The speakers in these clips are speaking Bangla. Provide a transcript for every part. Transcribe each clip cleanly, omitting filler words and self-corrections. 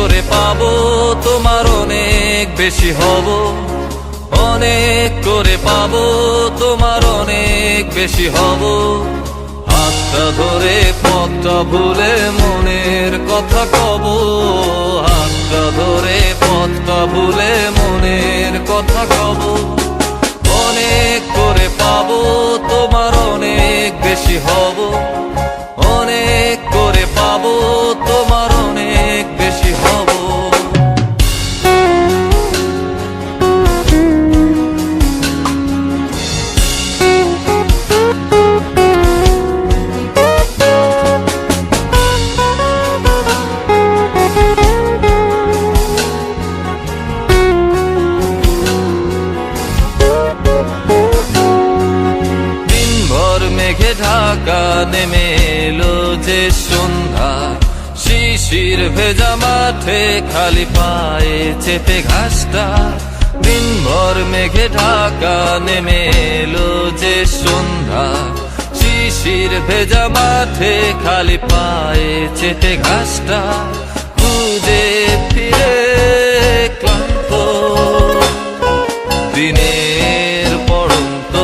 করে পাবো তোমার অনেক বেশি হব, অনেক করে পাবো তোমার অনেক বেশি হব। হাতটা ধরে পথটা ভুলে মনের কথা কব, হাতটা ধরে পথটা ভুলে মনের কথা কব। অনেক করে পাবো তোমার অনেক বেশি হব, অনেক করে পাবো তোমার অনেক বেশি হব। মেঘে ঢাকা নেমে এলো যে সন্ধ্যা, শিশির ভেজা মাঠে খালি পায়ে চেপে ঘাসটা। দিনভর মেঘে ঢাকা নেমে এলো যে সন্ধ্যা, শিশির ভেজা মাঠে খালি পায়ে চেপে ঘাসটা। খুঁজে ফিরে ক্লান্ত দিনের পড়ন্ত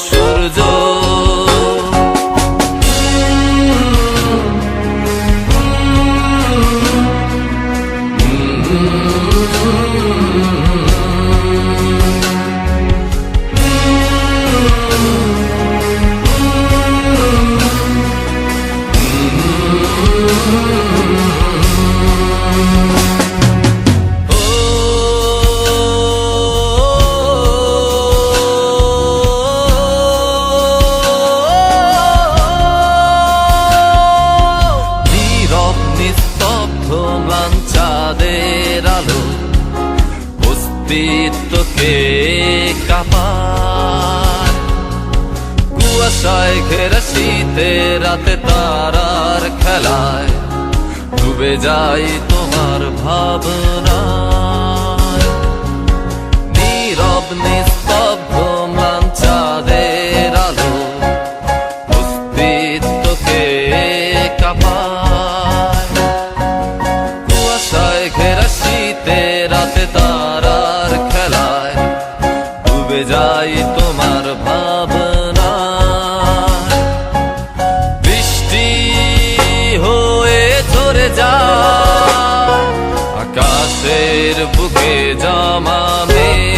সূর্য, চাঁদের আলো অস্তিত্বকে কাঁপায়। কুয়াশায় ঘেরা শীতে রাতে তারার খেলায় ডুবে যাই তোমার ভাবনায়। নীরব নিস্তব্ধ ম্লান চাঁদের আলো অস্তিত্বকে কাঁপায়। কুয়াশায় ঘেরা শীতে রাতে তারার খেলায় ডুবে যাই তোমার ভাবনায়। বৃষ্টি হয়ে ঝরে যায় আকাশের বুকে জমা মেঘ,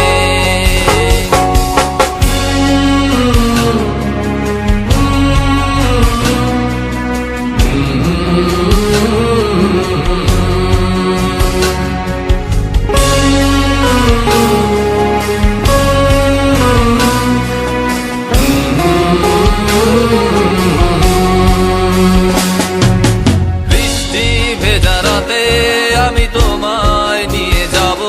আমি তোমায় নিয়ে যাব।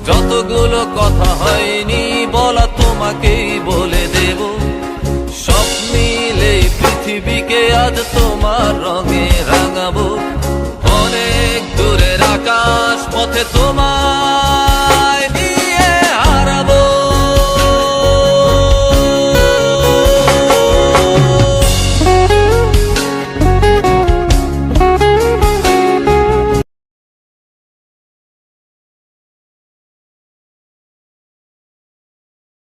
যতগুলো কথা হয়নি বলা তোমাকেই বলে দেব। সব মিলে পৃথিবীকে আজ তোমার রঙে রাঙাবো। অনেক দূরের আকাশ পথে তোমার